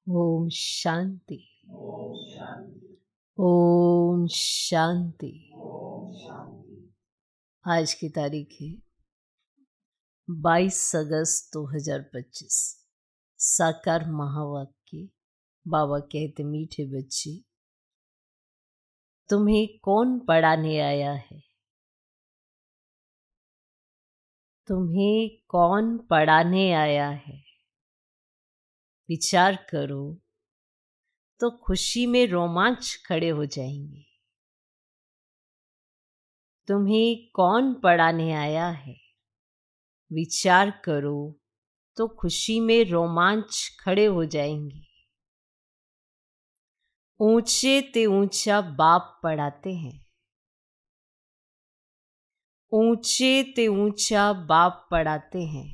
ओम शांति। ओम शांति। आज की तारीख है 22 अगस्त 2025। साकार महावाक्य। बाबा कहते, मीठे बच्चे, तुम्हें कौन पढ़ाने आया है? तुम्हें कौन पढ़ाने आया है? विचार करो तो खुशी में रोमांच खड़े हो जाएंगे। तुम्हें कौन पढ़ाने आया है? विचार करो तो खुशी में रोमांच खड़े हो जाएंगे। ऊंचे ते ऊंचा बाप पढ़ाते हैं। ऊंचे ते ऊंचा बाप पढ़ाते हैं।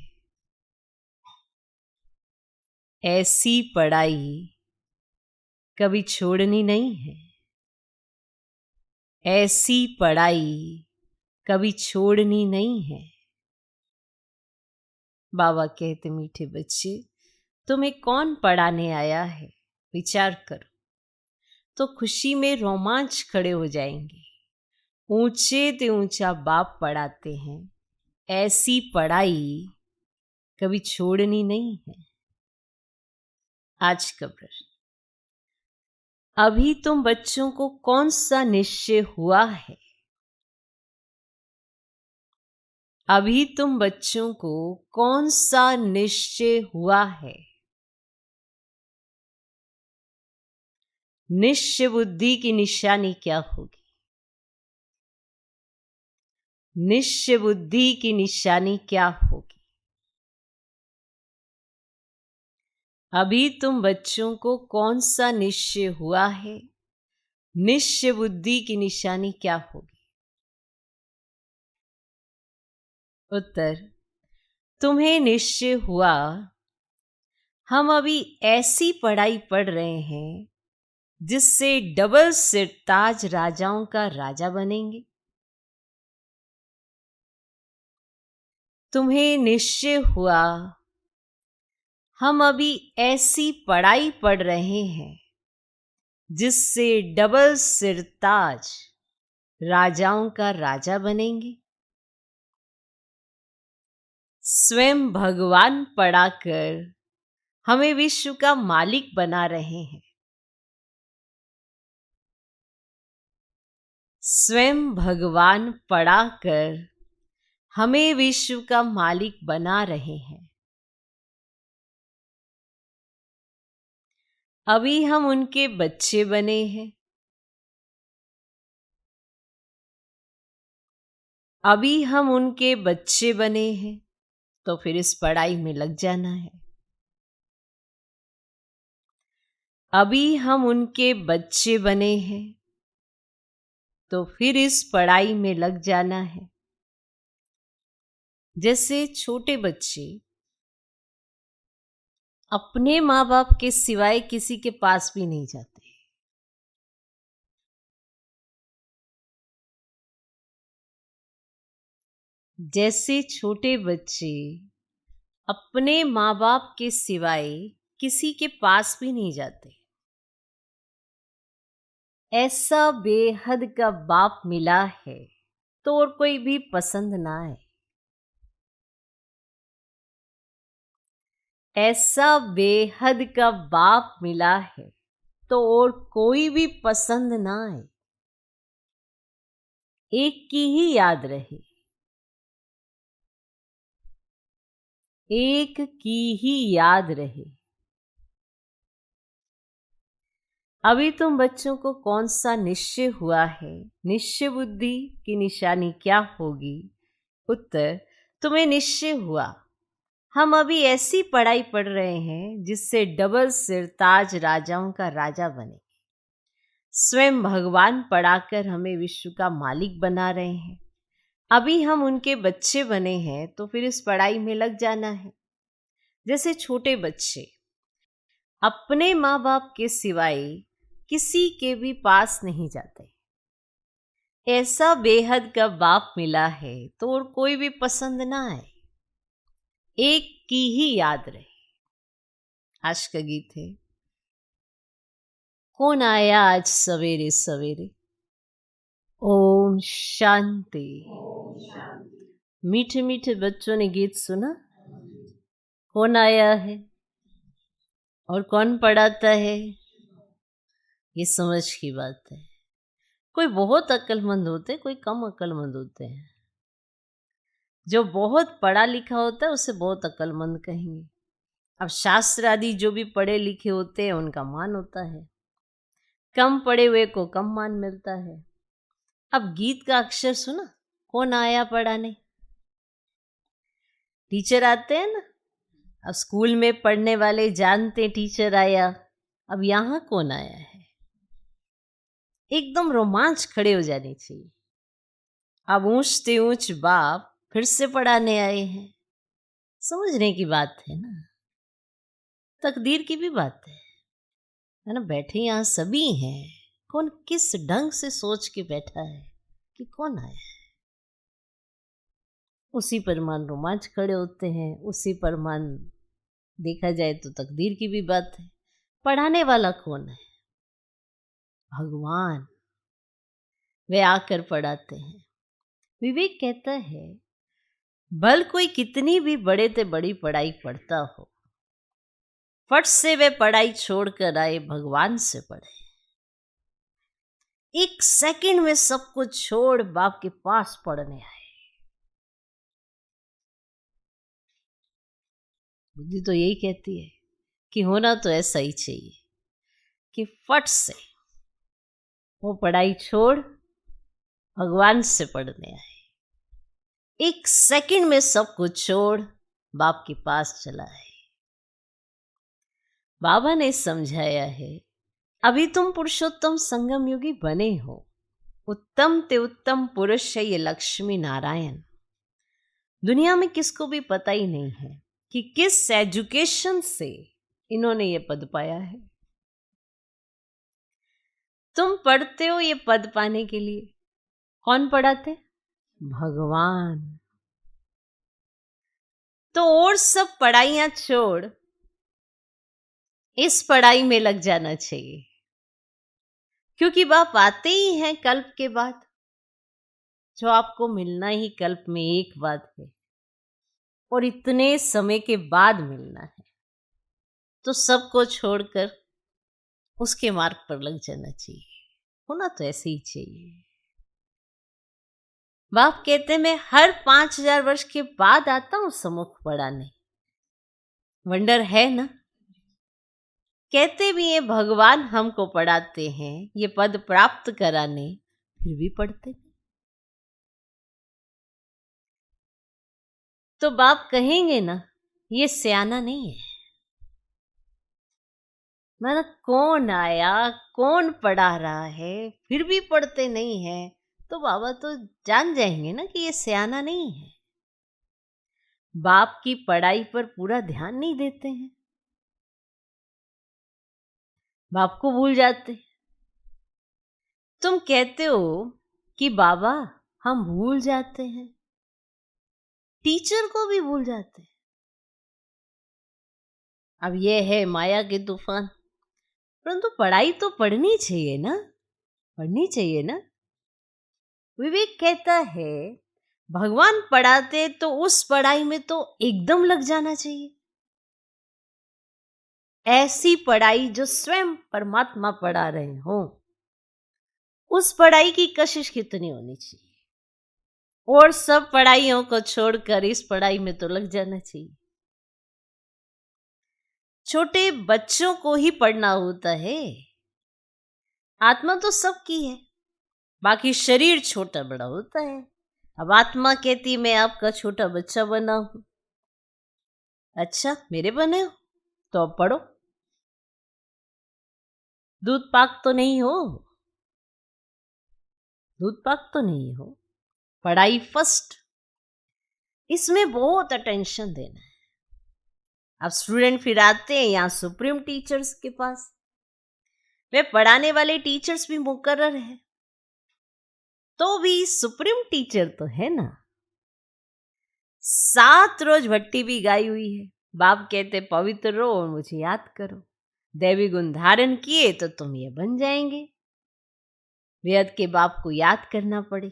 ऐसी पढ़ाई कभी छोड़नी नहीं है। ऐसी पढ़ाई कभी छोड़नी नहीं है। बाबा कहते, मीठे बच्चे, तुम्हें कौन पढ़ाने आया है? विचार करो तो खुशी में रोमांच खड़े हो जाएंगे। ऊंचे ते ऊंचा बाप पढ़ाते हैं। ऐसी पढ़ाई कभी छोड़नी नहीं है। आज का प्रश्न, अभी तुम बच्चों को कौन सा निश्चय हुआ है? अभी तुम बच्चों को कौन सा निश्चय हुआ है? निश्चय बुद्धि की निशानी क्या होगी? निश्चय बुद्धि की निशानी क्या होगी? अभी तुम बच्चों को कौन सा निश्चय हुआ है? निश्चय बुद्धि की निशानी क्या होगी? उत्तर, तुम्हें निश्चय हुआ, हम अभी ऐसी पढ़ाई पढ़ रहे हैं जिससे डबल सिरताज राजाओं का राजा बनेंगे। तुम्हें निश्चय हुआ, हम अभी ऐसी पढ़ाई पढ़ रहे हैं जिससे डबल सिरताज राजाओं का राजा बनेंगे। स्वयं भगवान पढ़ाकर हमें विश्व का मालिक बना रहे हैं। स्वयं भगवान पढ़ाकर हमें विश्व का मालिक बना रहे हैं। अभी हम उनके बच्चे बने हैं। अभी हम उनके बच्चे बने हैं तो फिर इस पढ़ाई में लग जाना है। अभी हम उनके बच्चे बने हैं तो फिर इस पढ़ाई में लग जाना है। जैसे छोटे बच्चे अपने माँ बाप के सिवाय किसी के पास भी नहीं जाते। जैसे छोटे बच्चे अपने माँ बाप के सिवाय किसी के पास भी नहीं जाते, ऐसा बेहद का बाप मिला है तो और कोई भी पसंद ना आए। ऐसा बेहद का बाप मिला है तो और कोई भी पसंद ना आए। एक की ही याद रहे। एक की ही याद रहे। अभी तुम बच्चों को कौन सा निश्चय हुआ है? निश्चय बुद्धि की निशानी क्या होगी? उत्तर, तुम्हें निश्चय हुआ, हम अभी ऐसी पढ़ाई पढ़ रहे हैं जिससे डबल सिरताज राजाओं का राजा बने। स्वयं भगवान पढ़ाकर हमें विश्व का मालिक बना रहे हैं। अभी हम उनके बच्चे बने हैं तो फिर इस पढ़ाई में लग जाना है। जैसे छोटे बच्चे अपने माँ बाप के सिवाय किसी के भी पास नहीं जाते, ऐसा बेहद का बाप मिला है तो और कोई भी पसंद ना आए। एक की ही याद रहे। आज का गीत है, कौन आया आज सवेरे सवेरे? ओम शांति। मीठे मीठे बच्चों ने गीत सुना। कौन आया है और कौन पढ़ाता है, ये समझ की बात है। कोई बहुत अक्लमंद होते हैं, कोई कम अक्लमंद होते हैं। जो बहुत पढ़ा लिखा होता है उसे बहुत अक्लमंद कहेंगे। अब शास्त्र आदि जो भी पढ़े लिखे होते हैं उनका मान होता है, कम पढ़े हुए को कम मान मिलता है। अब गीत का अक्षर सुना, कौन आया पढ़ाने? टीचर आते हैं ना। अब स्कूल में पढ़ने वाले जानते टीचर आया, अब यहाँ कौन आया है? एकदम रोमांच खड़े हो जाने चाहिए। अब ऊंचते ऊंच बाप फिर से पढ़ाने आए हैं। समझने की बात है ना, तकदीर की भी बात है ना। बैठे यहाँ सभी हैं, कौन किस ढंग से सोच के बैठा है कि कौन आया है, उसी पर मान रोमांच खड़े होते हैं। उसी पर मान देखा जाए तो तकदीर की भी बात है। पढ़ाने वाला कौन है? भगवान। वे आकर पढ़ाते हैं। विवेक कहता है, भल कोई कितनी भी बड़े से बड़ी पढ़ाई पढ़ता हो, फट से वे पढ़ाई छोड़कर आए भगवान से पढ़े। एक सेकंड में सब कुछ छोड़ बाप के पास पढ़ने आए। बुद्धि तो यही कहती है कि होना तो ऐसा ही चाहिए कि फट से वो पढ़ाई छोड़ भगवान से पढ़ने आए। एक सेकंड में सब कुछ छोड़ बाप के पास चला है। बाबा ने समझाया है, अभी तुम पुरुषोत्तम संगम योगी बने हो। उत्तम ते उत्तम पुरुष है ये लक्ष्मी नारायण। दुनिया में किसको भी पता ही नहीं है कि किस एजुकेशन से इन्होंने ये पद पाया है। तुम पढ़ते हो ये पद पाने के लिए। कौन पढ़ाते? भगवान। तो और सब पढ़ाइयां छोड़ इस पढ़ाई में लग जाना चाहिए, क्योंकि बाप आते ही हैं कल्प के बाद। जो आपको मिलना ही कल्प में एक बात है और इतने समय के बाद मिलना है, तो सबको छोड़कर उसके मार्ग पर लग जाना चाहिए। होना तो ऐसे ही चाहिए। बाप कहते मैं हर 5000 वर्ष के बाद आता हूं सम्मुख पढ़ाने। वंडर है ना। कहते भी ये भगवान हमको पढ़ाते हैं ये पद प्राप्त कराने, फिर भी पढ़ते। तो बाप कहेंगे ना, ये सियाना नहीं है। मतलब कौन आया, कौन पढ़ा रहा है, फिर भी पढ़ते नहीं है, तो बाबा तो जान जाएंगे ना कि ये सियाना नहीं है। बाप की पढ़ाई पर पूरा ध्यान नहीं देते हैं, बाप को भूल जाते। तुम कहते हो कि बाबा हम भूल जाते हैं, टीचर को भी भूल जाते हैं। अब ये है माया के तूफान। परंतु पढ़ाई तो पढ़नी चाहिए ना, पढ़नी चाहिए ना। विवेक कहता है भगवान पढ़ाते तो उस पढ़ाई में तो एकदम लग जाना चाहिए। ऐसी पढ़ाई जो स्वयं परमात्मा पढ़ा रहे हो, उस पढ़ाई की कशिश कितनी होनी चाहिए। और सब पढ़ाइयों को छोड़कर इस पढ़ाई में तो लग जाना चाहिए। छोटे बच्चों को ही पढ़ना होता है। आत्मा तो सबकी है, बाकी शरीर छोटा बड़ा होता है। अब आत्मा कहती मैं आपका छोटा बच्चा बना हूं। अच्छा मेरे बने हो तो अब पढ़ो। दूध पाक तो नहीं हो, दूध पाक तो नहीं हो। पढ़ाई फर्स्ट, इसमें बहुत अटेंशन देना है। अब स्टूडेंट फिर आते हैं यहाँ सुप्रीम टीचर्स के पास। वे पढ़ाने वाले टीचर्स भी मुकर्रर है, तो भी सुप्रीम टीचर तो है ना। 7 रोज भट्टी भी गाई हुई है। बाप कहते पवित्र रहो और मुझे याद करो। दैवी गुण धारण किए तो तुम ये बन जाएंगे। बेहद के बाप को याद करना पड़े।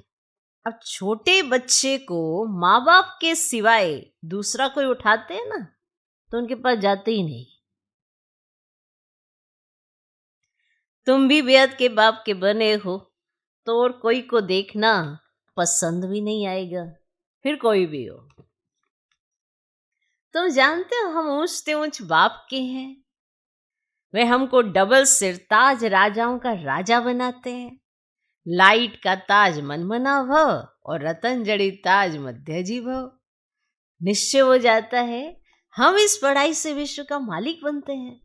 अब छोटे बच्चे को माँ बाप के सिवाय दूसरा कोई उठाते हैं ना, तो उनके पास जाते ही नहीं। तुम भी बेहद के बाप के बने हो तो और कोई को देखना पसंद भी नहीं आएगा, फिर कोई भी हो। तुम जानते हो हम ऊंच से ऊंच बाप के हैं। वे हमको डबल सिर ताज राजाओं का राजा बनाते हैं। लाइट का ताज मनमना भव और रतन जड़ी ताज मध्यजी भव। निश्चय हो जाता है हम इस पढ़ाई से विश्व का मालिक बनते हैं।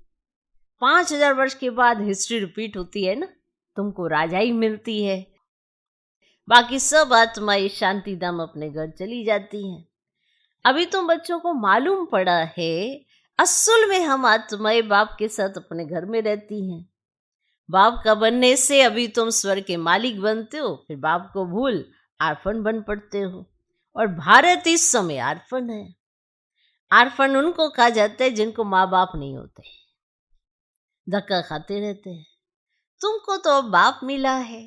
5000 वर्ष के बाद हिस्ट्री रिपीट होती है ना, तुमको राजाई मिलती है, बाकी सब आत्माएं शांति धाम अपने घर चली जाती हैं। अभी तुम बच्चों को मालूम पड़ा है असल में हम आत्माएं बाप के साथ अपने घर में रहती हैं। बाप का बनने से अभी तुम स्वर्ग के मालिक बनते हो, फिर बाप को भूल आर्फन बन पड़ते हो। और भारत इस समय आर्फन है। आर्फन उनको कहा जाता है जिनको माँ बाप नहीं होते, धक्का खाते रहते हैं। तुमको तो अब बाप मिला है,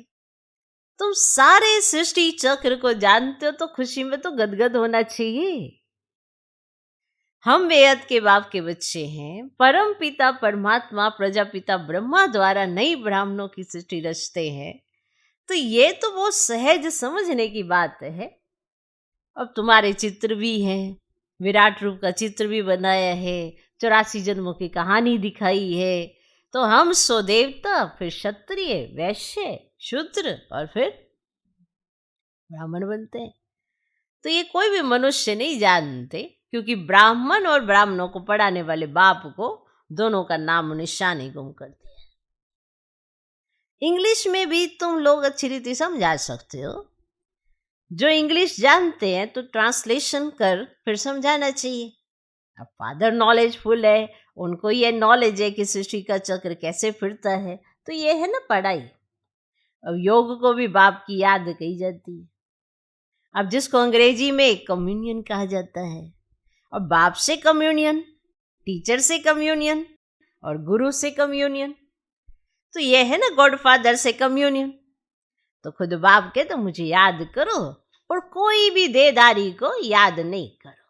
तुम सारे सृष्टि चक्र को जानते हो, तो खुशी में तो गदगद होना चाहिए। हम बेहद के बाप के बच्चे हैं। परम पिता परमात्मा प्रजापिता ब्रह्मा द्वारा नई ब्राह्मणों की सृष्टि रचते हैं, तो ये तो बहुत सहज समझने की बात है। अब तुम्हारे चित्र भी हैं, विराट रूप का चित्र भी बनाया है, 84 जन्मों की कहानी दिखाई है। तो हम सो देवता, फिर क्षत्रिय, वैश्य, शूद्र और फिर ब्राह्मण बनते हैं। तो ये कोई भी मनुष्य नहीं जानते, क्योंकि ब्राह्मण और ब्राह्मणों को पढ़ाने वाले बाप को दोनों का नाम निशान ही गुम कर दिया। इंग्लिश में भी तुम लोग अच्छी रीति समझा सकते हो। जो इंग्लिश जानते हैं तो ट्रांसलेशन कर फिर समझाना चाहिए। अब फादर नॉलेजफुल है, उनको ये नॉलेज है कि सृष्टि का चक्र कैसे फिरता है, तो ये है ना पढ़ाई। अब योग को भी बाप की याद कही जाती है। अब जिसको अंग्रेजी में कम्युनियन कहा जाता है, और बाप से कम्युनियन, टीचर से कम्युनियन और गुरु से कम्युनियन, तो ये है ना गॉड फादर से कम्युनियन। तो खुद बाप के तो मुझे याद करो, और कोई भी देदारी को याद नहीं करो।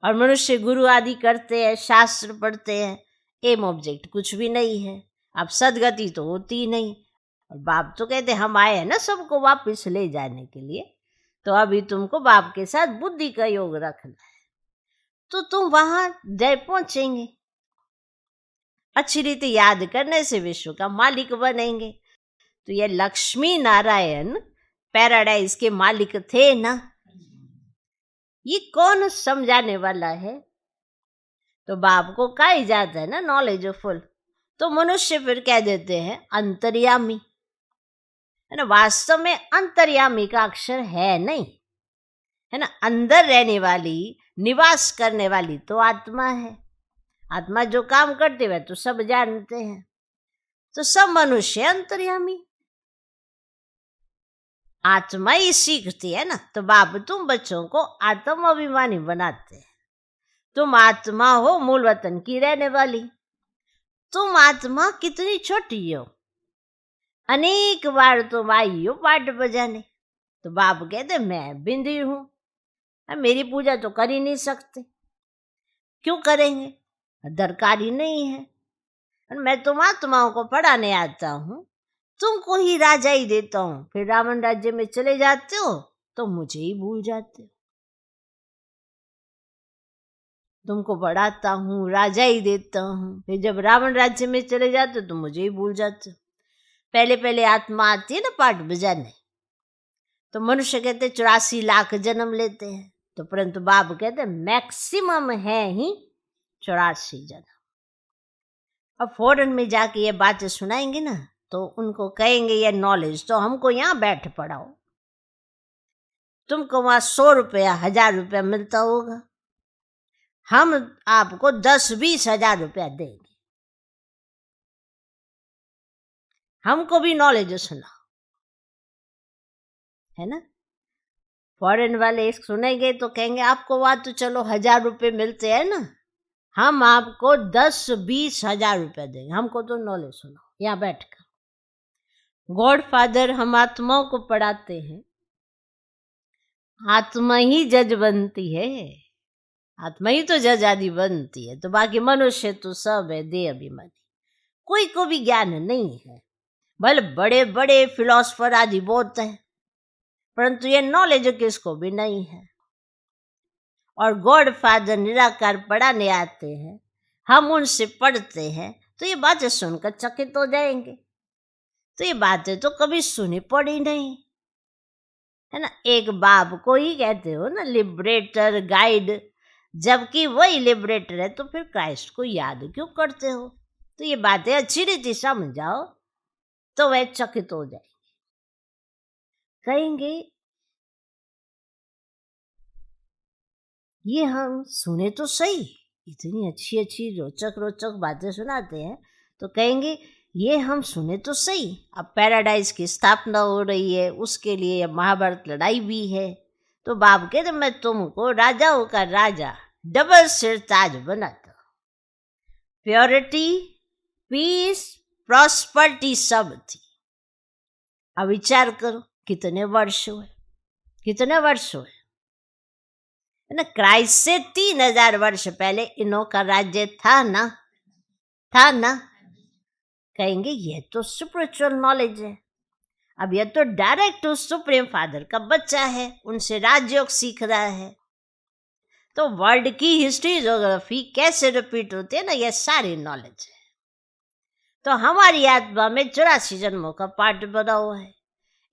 और मनुष्य गुरु आदि करते हैं, शास्त्र पढ़ते हैं, एम ऑब्जेक्ट कुछ भी नहीं है। अब सदगति तो होती ही नहीं। और बाप तो कहते हम आए हैं ना सबको वापस ले जाने के लिए, तो अभी तुमको बाप के साथ बुद्धि का योग रखना है, तो तुम वहां जय पहुंचेंगे। अच्छी रीति याद करने से विश्व का मालिक बनेंगे। तो ये लक्ष्मी नारायण पैराडाइज के मालिक थे ना, ये कौन समझाने वाला है। तो बाप को कहा जाता है ना नॉलेजफुल, तो मनुष्य फिर कह देते हैं अंतर्यामी, है ना। वास्तव में अंतर्यामी का अक्षर है नहीं, है ना। अंदर रहने वाली, निवास करने वाली तो आत्मा है। आत्मा जो काम करते हुए तो सब जानते हैं, तो सब मनुष्य अंतर्यामी। आत्मा ही सीखती है ना। तो बाप तुम बच्चों को आत्म अभिमानी बनाते हैं। तुम आत्मा हो मूल वतन की रहने वाली। तुम आत्मा कितनी छोटी हो, अनेक बार तुम आई हो पाठ बजाने। तो बाप कहते मैं बिंदी हूं, मेरी पूजा तो कर ही नहीं सकते, क्यों करेंगे, दरकार ही नहीं है। मैं तुम आत्माओं को पढ़ाने आता हूं, तुमको ही राजा ही देता हूं, फिर रावण राज्य में चले जाते हो तो मुझे ही भूल जाते हो। तुमको पढ़ाता हूँ, राजा ही देता हूँ, फिर जब रावण राज्य में चले जाते हो तो मुझे ही भूल जाते हो। पहले पहले आत्मा आती है ना पाठ बजाने, तो मनुष्य कहते 84 लाख जन्म लेते हैं, तो परंतु बाप कहते मैक्सिमम है ही 84 जन्म। अब फॉरेन में जाके ये बातें सुनाएंगे ना, तो उनको कहेंगे ये नॉलेज तो हमको यहाँ बैठ पढ़ाओ। तुमको वहां 100 रुपया 1000 रुपया मिलता होगा, हम आपको 10-20 हजार रुपया देंगे, हमको भी नॉलेज सुना, है ना। फॉरेन वाले सुनेंगे तो कहेंगे आपको वहां तो चलो 1000 रुपये मिलते हैं ना, हम आपको 10-20 हजार रुपए देंगे, हमको तो नॉलेज सुनाओ यहाँ बैठकर। गॉड फादर हम आत्माओं को पढ़ाते हैं, आत्मा ही जज बनती है, आत्मा ही तो जज आदि बनती है, तो बाकी मनुष्य तो सब है देह अभिमानी, कोई को भी ज्ञान नहीं है। भले बड़े बड़े फिलोसफर आदि बोलते हैं, परंतु ये नॉलेज किसको भी नहीं है। और गॉड फादर निराकार पढ़ाने आते हैं, हम उनसे पढ़ते हैं, तो ये बातें सुनकर चकित हो जाएंगे। तो ये बातें तो कभी सुनी पड़ी नहीं है ना। एक बाप को ही कहते हो ना लिबरेटर, गाइड, जबकि वही लिबरेटर है, तो फिर क्राइस्ट को याद क्यों करते हो। तो ये बातें अच्छी रीति समझाओ तो वह चकित हो जाएंगे, कहेंगे ये हम सुने तो सही, इतनी अच्छी अच्छी रोचक रोचक बातें सुनाते हैं, तो कहेंगे ये हम सुने तो सही, अब पैराडाइज की स्थापना हो रही है, उसके लिए महाभारत लड़ाई भी है। तो बाप कहते मैं तुमको राजाओं का राजा, डबल सिर ताज बनाता हूं। प्योरिटी, पीस, प्रॉस्पर्टी सब थी। अब विचार करो कितने वर्ष हुए, कितने वर्ष हुए ना। क्राइस्ट से 3000 वर्ष पहले इन्हों का राज्य था ना, था ना। कहेंगे ये तो स्पिरिचुअल नॉलेज है। अब ये तो डायरेक्ट उस सुप्रीम फादर का बच्चा है, उनसे राजयोग सीख रहा है। तो वर्ल्ड की हिस्ट्री, ज्योग्राफी कैसे रिपीट होती है ना, ये सारी नॉलेज है। तो हमारी आत्मा में 84 जन्मों का पाठ बना हुआ है।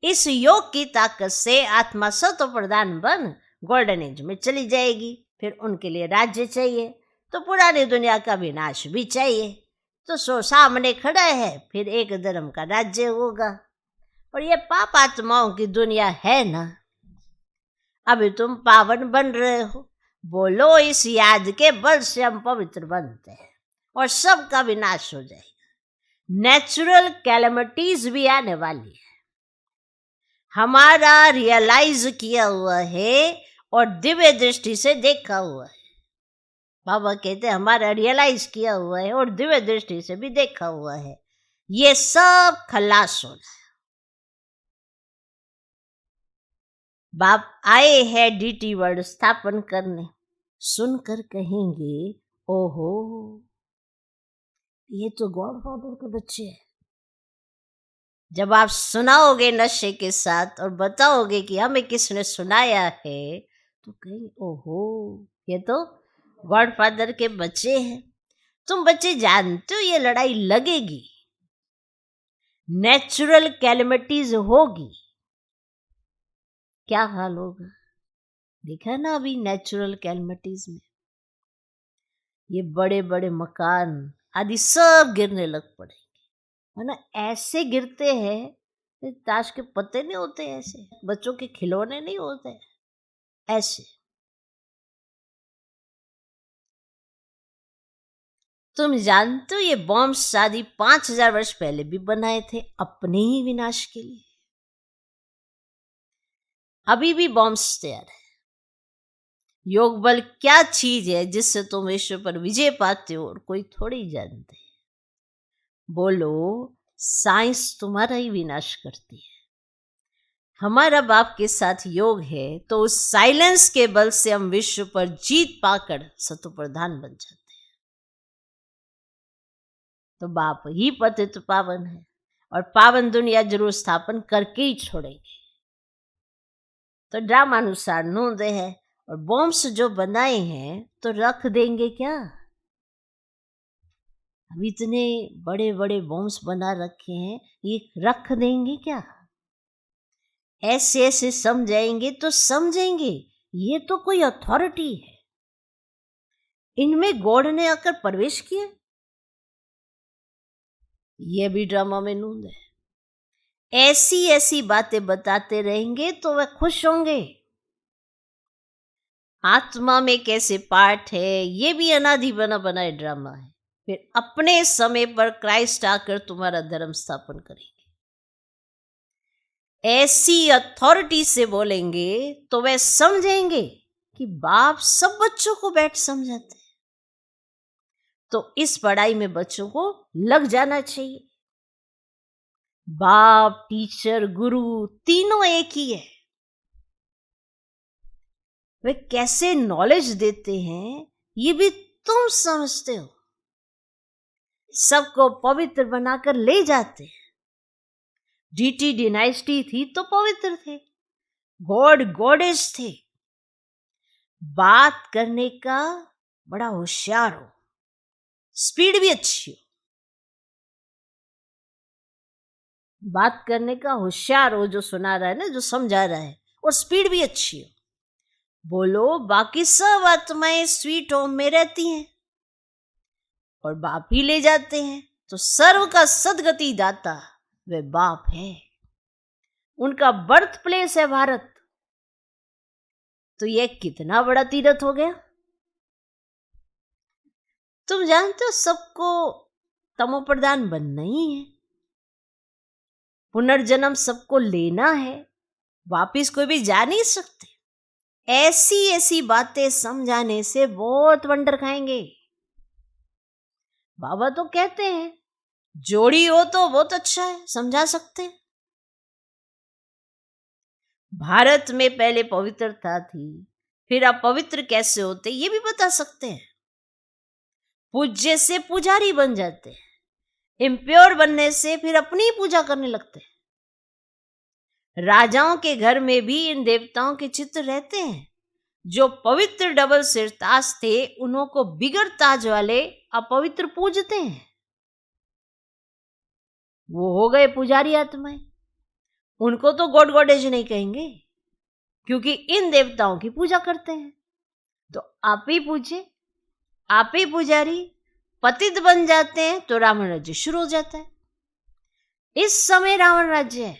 इस योग की ताकत से आत्मा सत्व प्रधान बन गोल्डन एज में चली जाएगी। फिर उनके लिए राज्य चाहिए, तो पुरानी दुनिया का विनाश भी चाहिए। तो सो सामने खड़ा है, फिर एक धर्म का राज्य होगा। और ये पाप आत्माओं की दुनिया है ना। अभी तुम पावन बन रहे हो, बोलो इस याद के बल से हम पवित्र बनते हैं और सबका विनाश हो जाएगा। नेचुरल कैलेमिटीज भी आने वाली है, हमारा रियलाइज किया हुआ है और दिव्य दृष्टि से देखा हुआ है। बाबा कहते हैं हमारा रियलाइज किया हुआ है और दिव्य दृष्टि से भी देखा हुआ है, ये सब खलास होना है। बाप आए हैं डीटी वर्ल्ड स्थापन करने। सुनकर कहेंगे ओहो ये तो गॉड फादर के बच्चे हैं। जब आप सुनाओगे नशे के साथ और बताओगे कि हमें किसने सुनाया है, तो कहेंगे ओहो ये तो गॉड फादर के बच्चे हैं। तुम बच्चे जानते हो ये लड़ाई लगेगी, नेचुरल कैलेमिटीज होगी, क्या हाल होगा। देखा ना अभी नेचुरल कैलेमिटीज में ये बड़े बड़े मकान आदि सब गिरने लग पड़ेंगे, है ना। ऐसे गिरते हैं ताश के पत्ते नहीं होते, ऐसे बच्चों के खिलौने नहीं होते, ऐसे। तुम जानते हो ये बॉम्ब शादी 5000 वर्ष पहले भी बनाए थे अपने ही विनाश के लिए। अभी भी बॉम्ब्स तैयार है। योग बल क्या चीज है जिससे तुम विश्व पर विजय पाते हो और कोई थोड़ी जानते है। बोलो साइंस तुम्हारा ही विनाश करती है। हमारा बाप के साथ योग है तो उस साइलेंस के बल से हम विश्व पर जीत पाकर सत्व प्रधान बन जाते हैं। तो बाप ही पतित पावन है और पावन दुनिया जरूर स्थापन करके ही छोड़ेंगे। तो ड्रामानुसार नूंदे है और बॉम्ब्स जो बनाए हैं तो रख देंगे क्या। अब इतने बड़े बड़े बॉम्ब्स बना रखे हैं, ये रख देंगे क्या। ऐसे ऐसे समझाएंगे तो समझेंगे ये तो कोई अथॉरिटी है, इनमें गॉड ने आकर प्रवेश किया। ये भी ड्रामा में नूंद है। ऐसी ऐसी बातें बताते रहेंगे तो वह खुश होंगे। आत्मा में कैसे पाठ है ये भी अनादि बना बनाए ड्रामा है। फिर अपने समय पर क्राइस्ट आकर तुम्हारा धर्म स्थापन करेंगे। ऐसी अथॉरिटी से बोलेंगे तो वह समझेंगे कि बाप सब बच्चों को बैठ समझाते हैं। तो इस पढ़ाई में बच्चों को लग जाना चाहिए। बाप, टीचर, गुरु तीनों एक ही है। वे कैसे नॉलेज देते हैं ये भी तुम समझते हो। सबको पवित्र बनाकर ले जाते हैं। डीटी डिनाइस्टी थी तो पवित्र थे, गॉड गॉडेस थे। बात करने का बड़ा होशियार हो, स्पीड भी अच्छी हो। बात करने का होशियार हो, जो सुना रहा है ना, जो समझा रहा है, और स्पीड भी अच्छी हो। बोलो, बाकी सब आत्माएं स्वीट होम में रहती हैं और बाप ही ले जाते हैं। तो सर्व का सदगति दाता वे बाप है। उनका बर्थ प्लेस है भारत। तो यह कितना बड़ा तीर्थ हो गया। तुम जानते हो सबको तमो प्रधान बनना ही है। पुनर्जन्म सबको लेना है, वापिस कोई भी जा नहीं सकते। ऐसी ऐसी बातें समझाने से बहुत वंडर खाएंगे। बाबा तो कहते हैं जोड़ी हो तो बहुत अच्छा है, समझा सकते हैं। भारत में पहले पवित्रता थी, फिर आप पवित्र कैसे होते ये भी बता सकते हैं। पूज्य से पुजारी बन जाते हैं, इम्प्योर बनने से फिर अपनी ही पूजा करने लगते हैं। राजाओं के घर में भी इन देवताओं के चित्र रहते हैं। जो पवित्र डबल सिर ताज थे, उन्हों को बिगर ताज वाले अपवित्र पूजते हैं। वो हो गए पुजारी आत्माएं। उनको तो गॉड गॉडेज नहीं कहेंगे, क्योंकि इन देवताओं की पूजा करते हैं। तो आप ही पूजे, आप ही पुजारी, पतित बन जाते हैं तो रावण राज्य शुरू हो जाता है। इस समय रावण राज्य है।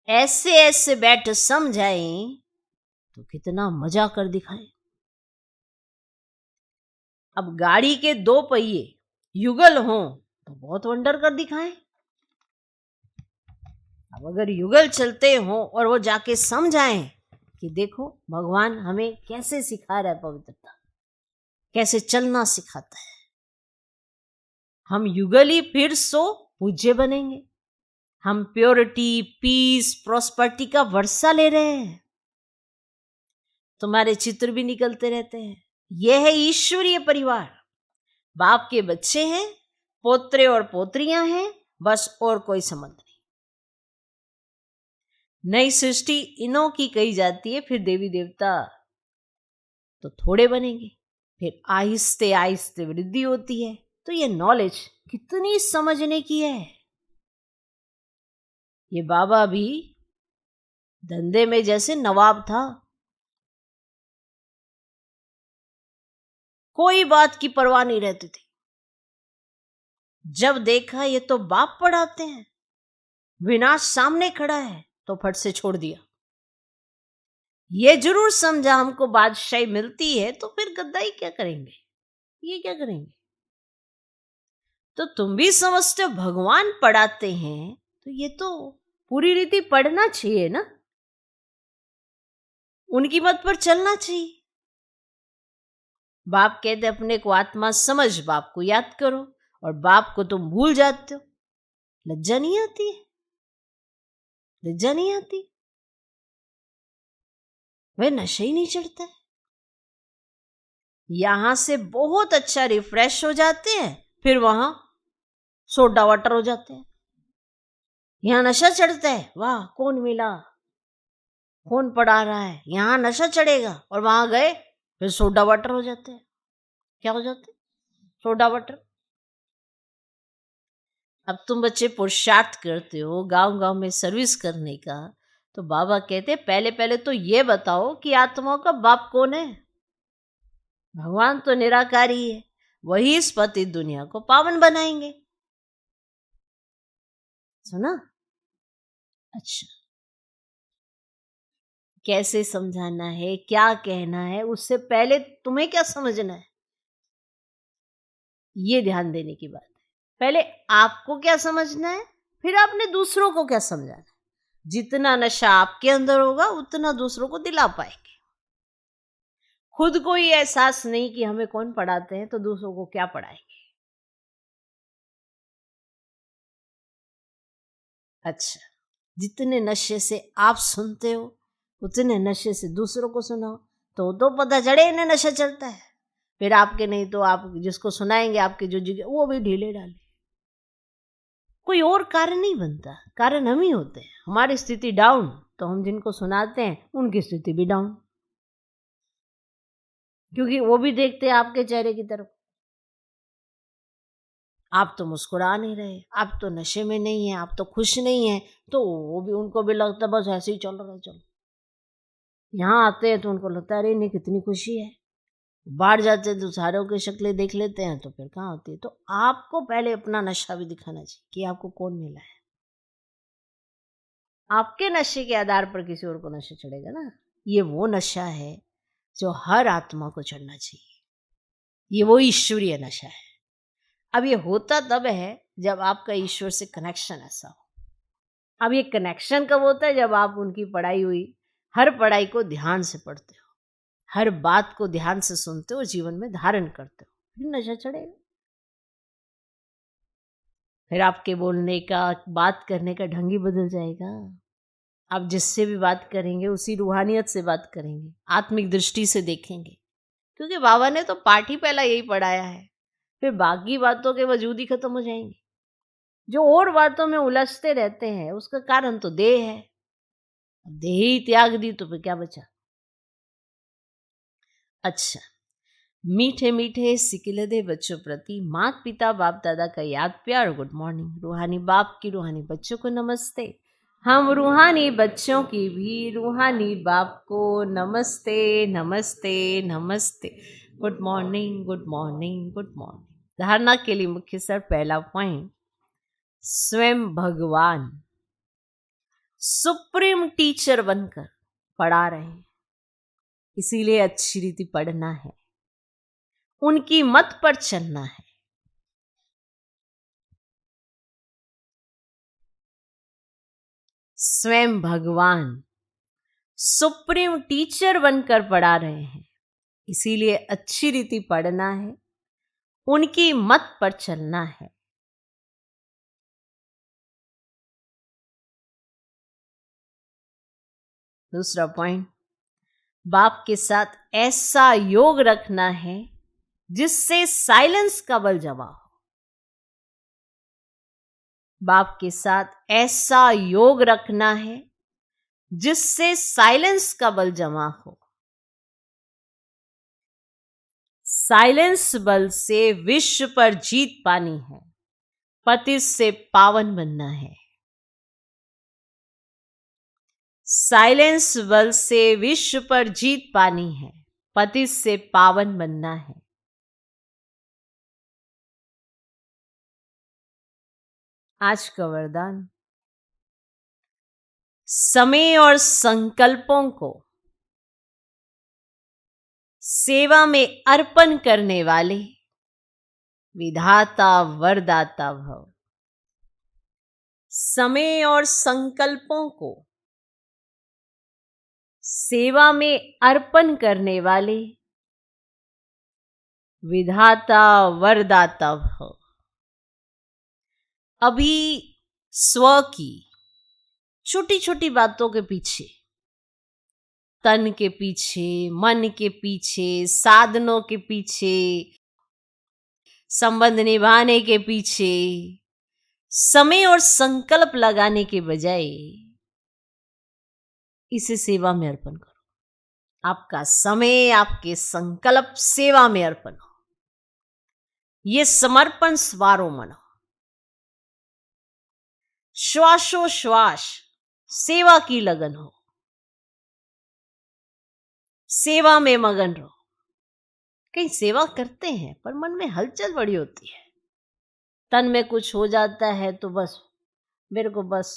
ऐसे ऐसे बैठ समझाएं तो कितना मजा कर दिखाएं। अब गाड़ी के 2 पहिए युगल हों तो बहुत वंडर कर दिखाएं। अब अगर युगल चलते हों और वो जाके समझाएं कि देखो भगवान हमें कैसे सिखा रहा है, पवित्रता कैसे चलना सिखाता है, हम युगल ही फिर सो पूज्य बनेंगे। हम प्योरिटी, पीस, प्रॉस्पर्टी का वर्षा ले रहे हैं। तुम्हारे चित्र भी निकलते रहते हैं। यह है ईश्वरीय परिवार। बाप के बच्चे हैं, पोत्रे और पोत्रियां हैं, बस और कोई संबंध नहीं। नई सृष्टि इनों की कही जाती है, फिर देवी देवता तो थोड़े बनेंगे, फिर आहिस्ते आहिस्ते वृद्धि होती है। तो ये नॉलेज कितनी समझने की है। ये बाबा भी धंधे में जैसे नवाब था, कोई बात की परवाह नहीं रहती थी। जब देखा ये तो बाप पढ़ाते हैं, विनाश सामने खड़ा है, तो फट से छोड़ दिया। ये जरूर समझा हमको बादशाही मिलती है तो फिर गद्दाई क्या करेंगे, ये क्या करेंगे। तो तुम भी समझते हो भगवान पढ़ाते हैं तो ये तो पूरी रीति पढ़ना चाहिए ना, उनकी मत पर चलना चाहिए। बाप कहते अपने को आत्मा समझ, बाप को याद करो, और बाप को तुम भूल जाते हो। लज्जा नहीं आती है, लज्जा नहीं आती। वह नशा ही नहीं चढ़ता है। यहां से बहुत अच्छा रिफ्रेश हो जाते हैं, फिर वहां सोडा वाटर हो जाते हैं। यहां नशा चढ़ता है, वाह कौन मिला, कौन पढ़ा रहा है, यहां नशा चढ़ेगा, और वहां गए फिर सोडा वाटर हो जाते हैं। क्या हो जाते हैं? Soda water. अब तुम बच्चे पुरुषार्थ करते हो गांव गांव में सर्विस करने का, तो बाबा कहते पहले पहले तो ये बताओ कि आत्माओं का बाप कौन है। भगवान तो निराकारी है, वही इस पतित दुनिया को पावन बनाएंगे। सुना? अच्छा, कैसे समझाना है, क्या कहना है, उससे पहले तुम्हें क्या समझना है, ये ध्यान देने की बात है। पहले आपको क्या समझना है, फिर आपने दूसरों को क्या समझाना है। जितना नशा आपके अंदर होगा उतना दूसरों को दिला पाएंगे। खुद को ही एहसास नहीं कि हमें कौन पढ़ाते हैं, तो दूसरों को क्या पढ़ाएंगे। अच्छा, जितने नशे से आप सुनते हो उतने नशे से दूसरों को सुनाओ, तो पता चढ़े इन्हें नशा चलता है। फिर आपके नहीं तो आप जिसको सुनाएंगे, आपके जो जिगे वो भी ढीले डाले। कोई और कारण नहीं बनता, कारण हम ही होते हैं। हमारी स्थिति डाउन तो हम जिनको सुनाते हैं उनकी स्थिति भी डाउन, क्योंकि वो भी देखते हैं आपके चेहरे की तरफ। आप तो मुस्कुरा नहीं रहे, आप तो नशे में नहीं है, आप तो खुश नहीं है, तो वो भी, उनको भी लगता बस ऐसे ही चल रहा है। चलो, यहाँ आते हैं तो उनको लगता है अरे इन्हें कितनी खुशी है। बाहर जाते हैं तो सारों की शक्लें देख लेते हैं तो फिर कहाँ होती है। तो आपको पहले अपना नशा भी दिखाना चाहिए कि आपको कौन मिला है। आपके नशे के आधार पर किसी और को नशा चढ़ेगा ना। ये वो नशा है जो हर आत्मा को चढ़ना चाहिए। ये वो ईश्वरीय नशा है। अब ये होता तब है जब आपका ईश्वर से कनेक्शन ऐसा हो। अब ये कनेक्शन कब होता है? जब आप उनकी पढ़ाई हुई हर पढ़ाई को ध्यान से पढ़ते हो, हर बात को ध्यान से सुनते हो, जीवन में धारण करते हो, फिर नशा चढ़ेगा। फिर आपके बोलने का, बात करने का ढंग ही बदल जाएगा। आप जिससे भी बात करेंगे उसी रूहानियत से बात करेंगे, आत्मिक दृष्टि से देखेंगे, क्योंकि बाबा ने तो पाठ ही पहला यही पढ़ाया है। फिर बाकी बातों के वजूद ही खत्म हो जाएंगे। जो और बातों में उलझते रहते हैं उसका कारण तो देह है। देह ही त्याग दी तो फिर क्या बचा। अच्छा, मीठे मीठे सिकिलदे बच्चों प्रति माता पिता बाप दादा का याद प्यार, गुड मॉर्निंग। रूहानी बाप की रूहानी बच्चों को नमस्ते। हम रूहानी बच्चों की भी रूहानी बाप को नमस्ते नमस्ते नमस्ते। Good morning good morning good morning. धारणा के लिए मुख्य सर पहला पॉइंट, स्वयं भगवान सुप्रीम टीचर बनकर पढ़ा रहे हैं, इसीलिए अच्छी रीति पढ़ना है, उनकी मत पर चलना है। स्वयं भगवान सुप्रीम टीचर बनकर पढ़ा रहे हैं, इसीलिए अच्छी रीति पढ़ना है, उनकी मत पर चलना है। दूसरा पॉइंट, बाप के साथ ऐसा योग रखना है जिससे साइलेंस का बल जमा हो। बाप के साथ ऐसा योग रखना है जिससे साइलेंस का बल जमा हो। साइलेंस बल से विश्व पर जीत पानी है, पतित से पावन बनना है। साइलेंस बल से विश्व पर जीत पानी है, पतित से पावन बनना है। आज का वरदान, समय और संकल्पों को सेवा में अर्पण करने वाले विधाता वरदाता भव। समय और संकल्पों को सेवा में अर्पण करने वाले विधाता वरदाता भव। अभी स्व की छोटी छोटी बातों के पीछे, तन के पीछे, मन के पीछे, साधनों के पीछे, संबंध निभाने के पीछे समय और संकल्प लगाने के बजाय इसे सेवा में अर्पण करो। आपका समय, आपके संकल्प सेवा में अर्पण हो। ये समर्पण स्वारो मनो। श्वासोश्वास सेवा की लगन हो, सेवा में मगन रहो। कहीं सेवा करते हैं पर मन में हलचल बड़ी होती है, तन में कुछ हो जाता है तो बस मेरे को बस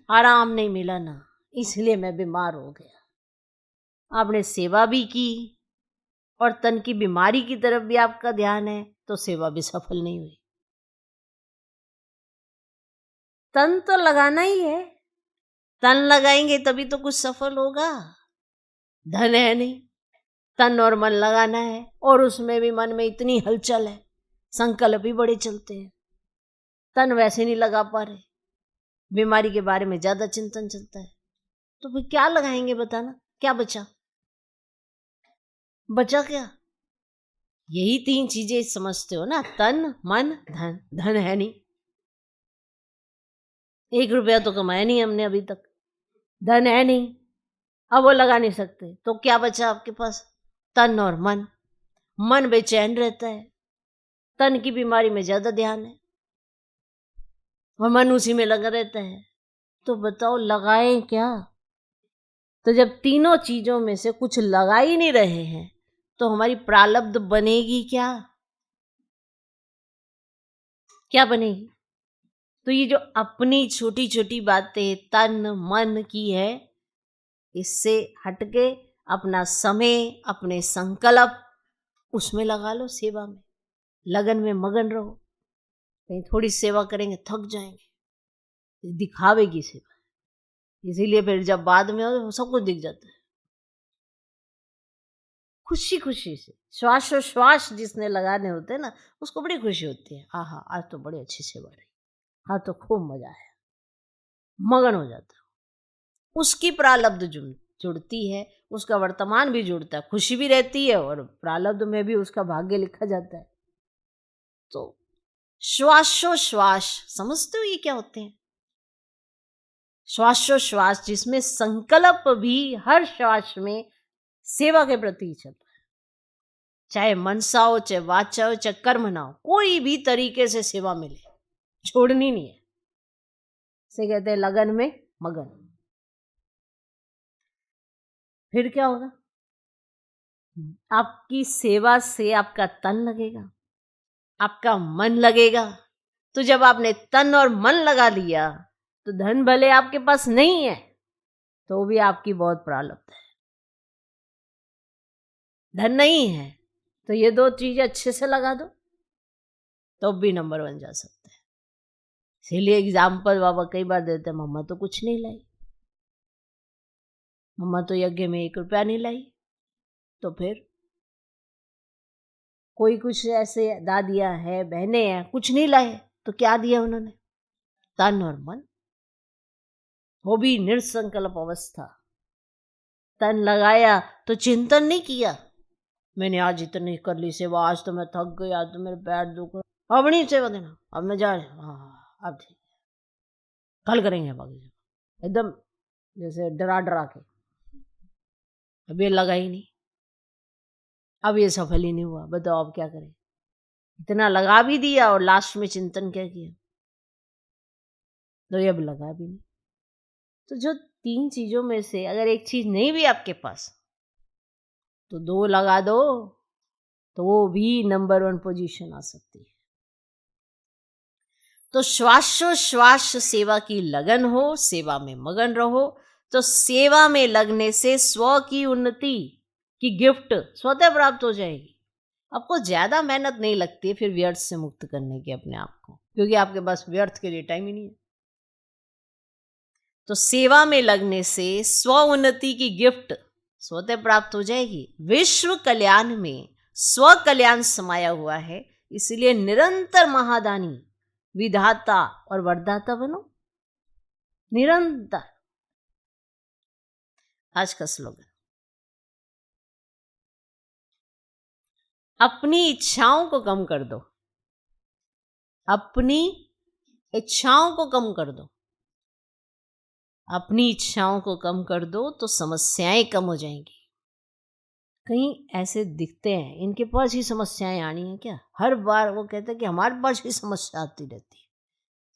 आराम नहीं मिला ना, इसलिए मैं बीमार हो गया। आपने सेवा भी की और तन की बीमारी की तरफ भी आपका ध्यान है तो सेवा भी सफल नहीं हुई। तन तो लगाना ही है, तन लगाएंगे तभी तो कुछ सफल होगा। धन है नहीं, तन और मन लगाना है, और उसमें भी मन में इतनी हलचल है, संकल्प भी बड़े चलते हैं, तन वैसे नहीं लगा पा रहे, बीमारी के बारे में ज्यादा चिंतन चलता है, तो फिर क्या लगाएंगे बताना, क्या बचा? बचा क्या? यही 3 चीजें समझते हो ना, तन मन धन। धन है नहीं, 1 रुपया तो कमाया नहीं हमने अभी तक, धन है नहीं, अब वो लगा नहीं सकते, तो क्या बचा आपके पास? तन और मन। मन बेचैन रहता है, तन की बीमारी में ज्यादा ध्यान है और मन उसी में लगा रहता है, तो बताओ लगाएं क्या? तो जब तीनों चीजों में से कुछ लगा ही नहीं रहे हैं, तो हमारी प्रारब्ध बनेगी क्या? क्या बनेगी? तो ये जो अपनी छोटी छोटी बातें तन मन की है, इससे हटके अपना समय, अपने संकल्प उसमें लगा लो, सेवा में, लगन में मगन रहो। कहीं थोड़ी सेवा करेंगे थक जाएंगे, दिखावे की सेवा, इसीलिए फिर जब बाद में हो तो सब कुछ दिख जाता है। खुशी खुशी से श्वास जिसने लगाने होते हैं ना, उसको बड़ी खुशी होती है, आहा आज तो बड़ी अच्छी सेवा रही, हाँ तो खूब मजा आया, मगन हो जाता है। उसकी प्रारब्ध जुड़ती है, उसका वर्तमान भी जुड़ता है, खुशी भी रहती है और प्रारब्ध में भी उसका भाग्य लिखा जाता है। तो श्वास समझते हो ये क्या होते हैं? श्वास जिसमें संकल्प भी हर श्वास में सेवा के प्रति चल रहा है, चाहे मनसा हो, चाहे वाचा हो, चाहे कर्म ना हो, कोई भी तरीके से सेवा मिले, छोड़नी नहीं है, से कहते हैं लगन में मगन। फिर क्या होगा? आपकी सेवा से आपका तन लगेगा, आपका मन लगेगा। तो जब आपने तन और मन लगा लिया, तो धन भले आपके पास नहीं है, तो भी आपकी बहुत प्रारब्ध है। धन नहीं है तो ये 2 चीजें अच्छे से लगा दो, तो भी नंबर 1 जा सकते हैं। इसीलिए एग्जाम्पल बाबा कई बार देते हैं, मम्मा तो कुछ नहीं लाई, मम्मा तो यज्ञ में 1 रुपया नहीं लाई। तो फिर कोई कुछ ऐसे दादियां है, बहनें हैं, कुछ नहीं लाए, तो क्या दिया उन्होंने? तन और मन, वो भी निसंकल्प अवस्था। तन लगाया तो चिंतन नहीं किया, मैंने आज इतनी कर ली सेवा, आज तो मैं थक गई, आज तो मेरे पैर दुख रहे, अब नहीं सेवा देना, अब मैं जा रही हूँ, हाँ अब ठीक, कल करेंगे बाकी सेवा, एकदम जैसे डरा डरा के। अब ये लगा ही नहीं, अब ये सफल ही नहीं हुआ, बताओ अब क्या करें? इतना लगा भी दिया और लास्ट में चिंतन क्या किया? तो ये अब लगा भी नहीं। तो जो 3 चीजों में से अगर एक चीज नहीं भी आपके पास, तो 2 लगा दो, तो वो भी नंबर 1 पोजीशन आ सकती है। तो श्वास सेवा की लगन हो, सेवा में मगन रहो, तो सेवा में लगने से स्व की उन्नति की गिफ्ट स्वतः प्राप्त हो जाएगी। आपको ज्यादा मेहनत नहीं लगती है फिर व्यर्थ से मुक्त करने की अपने आप को, क्योंकि आपके पास व्यर्थ के लिए टाइम ही नहीं है। तो सेवा में लगने से स्व उन्नति की गिफ्ट स्वतः प्राप्त हो जाएगी। विश्व कल्याण में स्व कल्याण समाया हुआ है, इसलिए निरंतर महादानी, विधाता और वरदाता बनो, निरंतर। आज का स्लोगन, अपनी इच्छाओं को कम कर दो, अपनी इच्छाओं को कम कर दो, अपनी इच्छाओं को कम कर दो तो समस्याएं कम हो जाएंगी। कहीं ऐसे दिखते हैं इनके पास ही समस्याएं आनी है क्या? हर बार वो कहते हैं कि हमारे पास ही समस्या आती रहती है,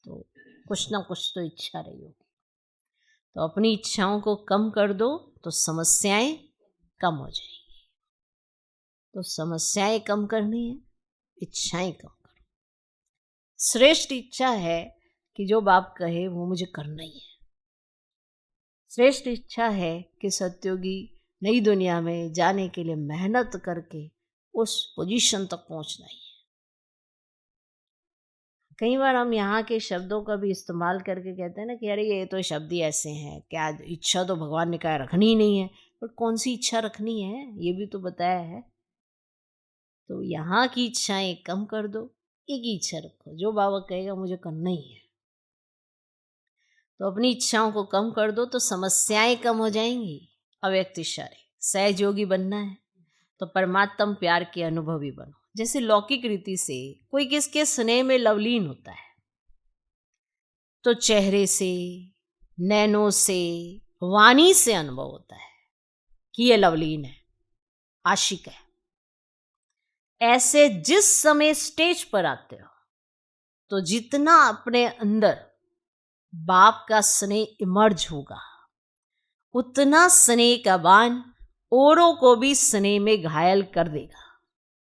तो कुछ ना कुछ तो इच्छा रही होगी। तो अपनी इच्छाओं को कम कर दो तो समस्याएं कम हो जाएंगी। तो समस्याएं कम करनी है, इच्छाएं कम करो। श्रेष्ठ इच्छा है कि जो बाप कहे वो मुझे करना ही है। श्रेष्ठ इच्छा है कि सत्योगी नई दुनिया में जाने के लिए मेहनत करके उस पोजीशन तक पहुंचना ही है। कई बार हम यहाँ के शब्दों का भी इस्तेमाल करके कहते हैं ना कि अरे ये तो शब्द ही ऐसे हैं, क्या इच्छा तो भगवान ने कहा रखनी ही नहीं है, पर कौन सी इच्छा रखनी है ये भी तो बताया है। तो यहाँ की इच्छाएं कम कर दो, एक ही इच्छा रखो, जो बाबा कहेगा मुझे करना ही है। तो अपनी इच्छाओं को कम कर दो तो समस्याएं कम हो जाएंगी। अव्यक्त इशारे, सहज योगी बनना है तो परमात्म प्यार के अनुभवी बनो। जैसे लौकिक रीति से कोई किसके स्नेह में लवलीन होता है तो चेहरे से, नैनों से, वाणी से अनुभव होता है कि ये लवलीन है, आशिक है। ऐसे जिस समय स्टेज पर आते हो तो जितना अपने अंदर बाप का स्नेह इमर्ज होगा उतना स्नेह का बाण औरों को भी स्नेह में घायल कर देगा।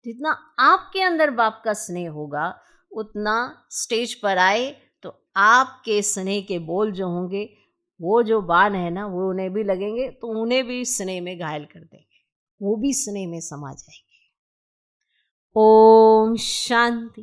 जितना आपके अंदर बाप का स्नेह होगा उतना स्टेज पर आए तो आपके स्नेह के बोल जो होंगे वो जो बाण है ना वो उन्हें भी लगेंगे तो उन्हें भी स्नेह में घायल कर देंगे, वो भी स्नेह में समा जाएंगे। ओम शांति।